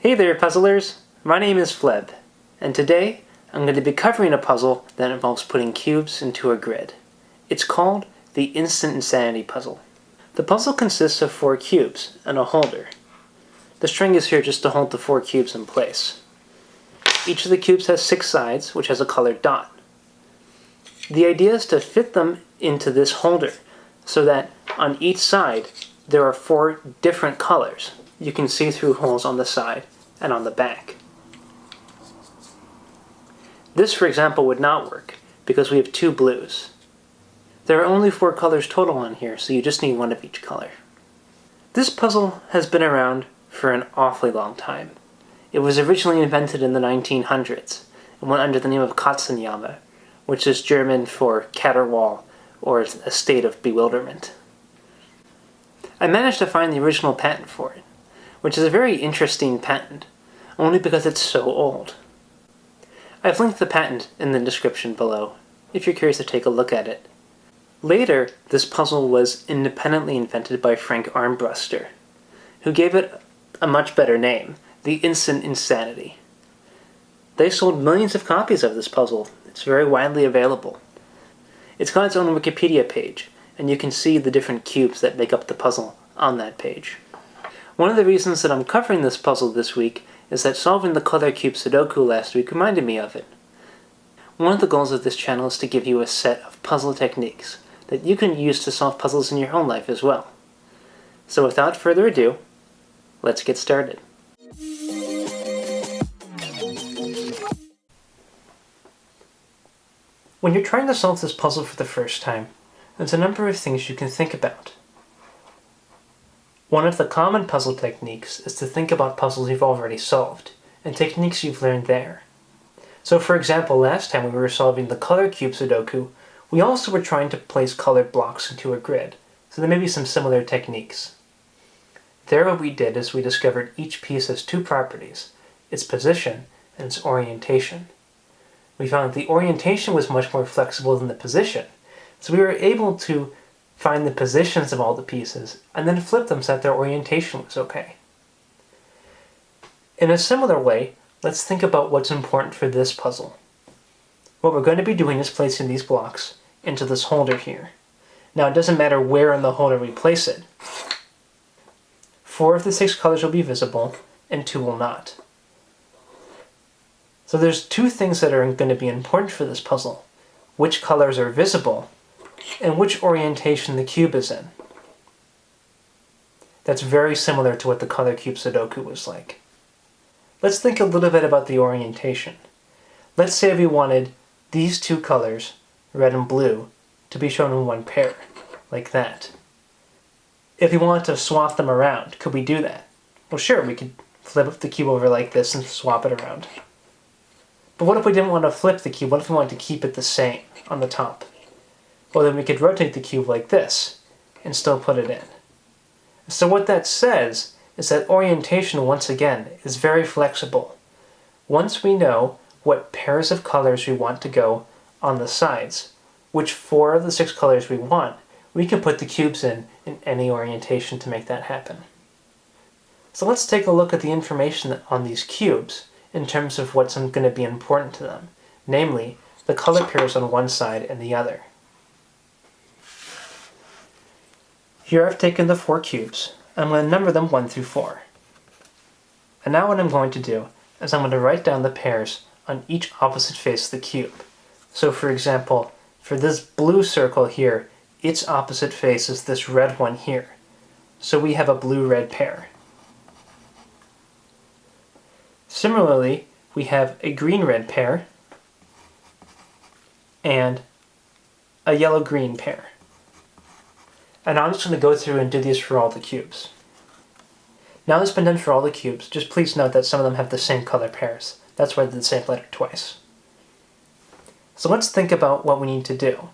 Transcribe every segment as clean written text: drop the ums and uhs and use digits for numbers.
Hey there, puzzlers! My name is FLEB, and today I'm going to be covering a puzzle that involves putting cubes into a grid. It's called the Instant Insanity Puzzle. The puzzle consists of 4 cubes and a holder. The string is here just to hold the 4 cubes in place. Each of the cubes has 6 sides, which has a colored dot. The idea is to fit them into this holder so that on each side there are 4 different colors. You can see through holes on the side and on the back. This, for example, would not work because we have 2 blues. There are only 4 colors total on here, so you just need 1 of each color. This puzzle has been around for an awfully long time. It was originally invented in the 1900s and went under the name of Katzenjammer, which is German for caterwaul or a state of bewilderment. I managed to find the original patent for it, which is a very interesting patent, only because it's so old. I've linked the patent in the description below, if you're curious to take a look at it. Later, this puzzle was independently invented by Frank Armbruster, who gave it a much better name, the Instant Insanity. They sold millions of copies of this puzzle. It's very widely available. It's got its own Wikipedia page, and you can see the different cubes that make up the puzzle on that page. One of the reasons that I'm covering this puzzle this week is that solving the color cube Sudoku last week reminded me of it. One of the goals of this channel is to give you a set of puzzle techniques that you can use to solve puzzles in your own life as well. So without further ado, let's get started. When you're trying to solve this puzzle for the first time, there's a number of things you can think about. One of the common puzzle techniques is to think about puzzles you've already solved, and techniques you've learned there. So for example, last time we were solving the color cube Sudoku, we also were trying to place colored blocks into a grid, so there may be some similar techniques. There what we did is we discovered each piece has 2 properties, its position and its orientation. We found that the orientation was much more flexible than the position, so we were able to find the positions of all the pieces, and then flip them so that their orientation was okay. In a similar way, let's think about what's important for this puzzle. What we're going to be doing is placing these blocks into this holder here. Now it doesn't matter where in the holder we place it. 4 of the 6 colors will be visible, and 2 will not. So there's 2 things that are going to be important for this puzzle. Which colors are visible, and which orientation the cube is in. That's very similar to what the color cube Sudoku was like. Let's think a little bit about the orientation. Let's say we wanted these 2 colors, red and blue, to be shown in one pair, like that. If we wanted to swap them around, could we do that? Well sure, we could flip the cube over like this and swap it around. But what if we didn't want to flip the cube? What if we wanted to keep it the same on the top? Well, then we could rotate the cube like this and still put it in. So what that says is that orientation, once again, is very flexible. Once we know what pairs of colors we want to go on the sides, which 4 of the 6 colors we want, we can put the cubes in any orientation to make that happen. So let's take a look at the information on these cubes in terms of what's going to be important to them, namely the color pairs on one side and the other. Here I've taken the 4 cubes. I'm going to number them 1 through 4. And now what I'm going to do is I'm going to write down the pairs on each opposite face of the cube. So for example, for this blue circle here, its opposite face is this red one here. So we have a blue-red pair. Similarly, we have a green-red pair and a yellow-green pair. And I'm just going to go through and do these for all the cubes. Now that's been done for all the cubes, just please note that some of them have the same color pairs. That's why I did the same letter twice. So let's think about what we need to do.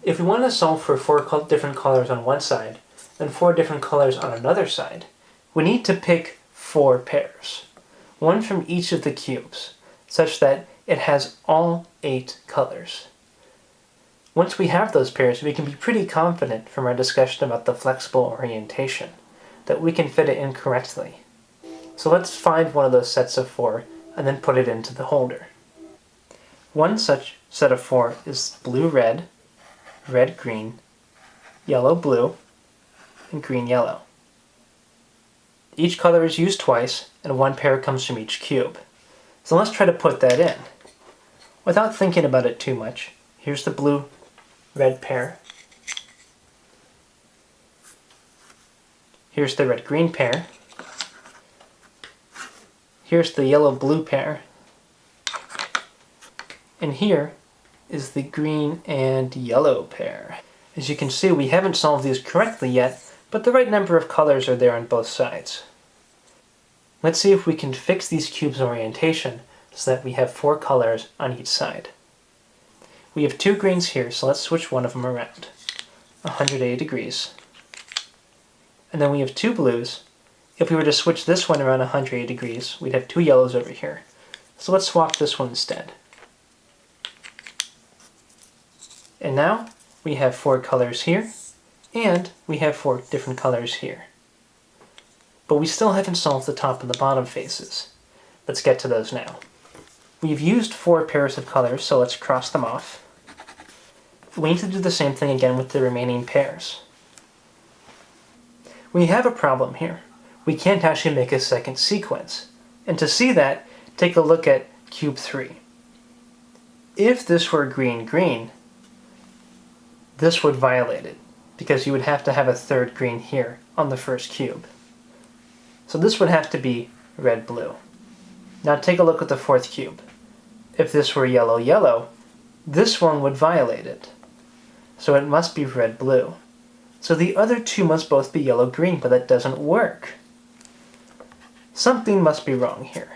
If we want to solve for 4 different colors on one side, and 4 different colors on another side, we need to pick 4 pairs. 1 from each of the cubes, such that it has all 8 colors. Once we have those pairs, we can be pretty confident from our discussion about the flexible orientation that we can fit it in correctly. So let's find one of those sets of 4 and then put it into the holder. One such set of 4 is blue-red, red-green, yellow-blue, and green-yellow. Each color is used twice, and 1 pair comes from each cube. So let's try to put that in. Without thinking about it too much, here's the blue-red pair. Here's the red-green pair. Here's the yellow-blue pair. And here is the green and yellow pair. As you can see, we haven't solved these correctly yet, but the right number of colors are there on both sides. Let's see if we can fix these cubes' orientation so that we have 4 colors on each side. We have 2 greens here, so let's switch one of them around, 180 degrees. And then we have 2 blues. If we were to switch this one around 180 degrees, we'd have 2 yellows over here. So let's swap this one instead. And now we have 4 colors here, and we have 4 different colors here. But we still haven't solved the top and the bottom faces. Let's get to those now. We've used 4 pairs of colors, so let's cross them off. We need to do the same thing again with the remaining pairs. We have a problem here. We can't actually make a second sequence. And to see that, take a look at cube 3. If this were green-green, this would violate it, because you would have to have a 3rd green here on the first cube. So this would have to be red-blue. Now take a look at the 4th cube. If this were yellow-yellow, this one would violate it. So it must be red-blue. So the other 2 must both be yellow-green, but that doesn't work. Something must be wrong here.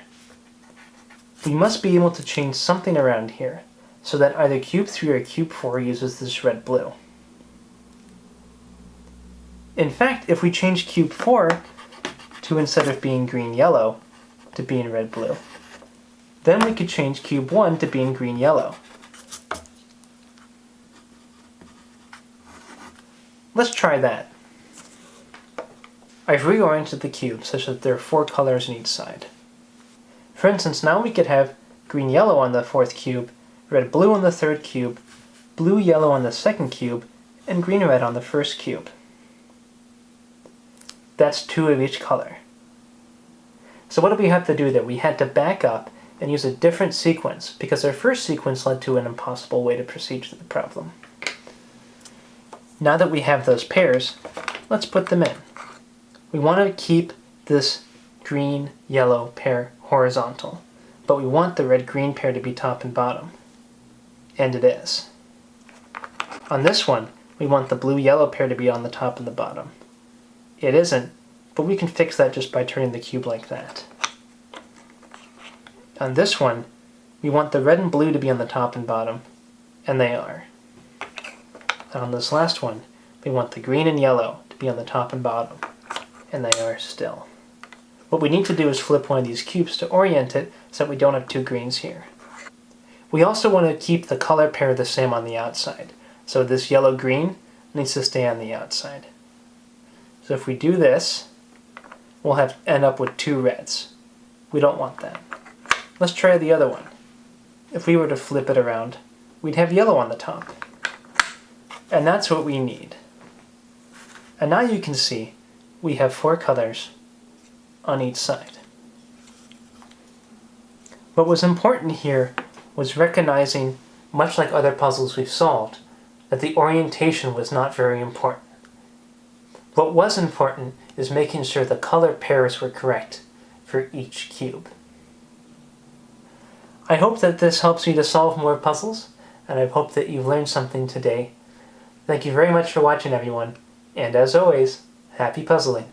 We must be able to change something around here, so that either cube 3 or cube 4 uses this red-blue. In fact, if we change cube 4 to, instead of being green-yellow, to being red-blue, then we could change cube 1 to being green-yellow. Let's try that. I've reoriented the cube such that there are 4 colors on each side. For instance, now we could have green-yellow on the 4th cube, red-blue on the 3rd cube, blue-yellow on the 2nd cube, and green-red on the 1st cube. That's 2 of each color. So what do we have to do there? We had to back up and use a different sequence, because our first sequence led to an impossible way to proceed to the problem. Now that we have those pairs, let's put them in. We want to keep this green-yellow pair horizontal, but we want the red-green pair to be top and bottom. And it is. On this one, we want the blue-yellow pair to be on the top and the bottom. It isn't, but we can fix that just by turning the cube like that. On this one, we want the red and blue to be on the top and bottom, and they are. And on this last one, we want the green and yellow to be on the top and bottom, and they are still. What we need to do is flip one of these cubes to orient it so that we don't have 2 greens here. We also want to keep the color pair the same on the outside, so this yellow-green needs to stay on the outside. So if we do this, we'll end up with 2 reds. We don't want that. Let's try the other one. If we were to flip it around, we'd have yellow on the top. And that's what we need. And now you can see we have 4 colors on each side. What was important here was recognizing, much like other puzzles we've solved, that the orientation was not very important. What was important is making sure the color pairs were correct for each cube. I hope that this helps you to solve more puzzles, and I hope that you've learned something today. Thank you very much for watching, everyone, and as always, happy puzzling!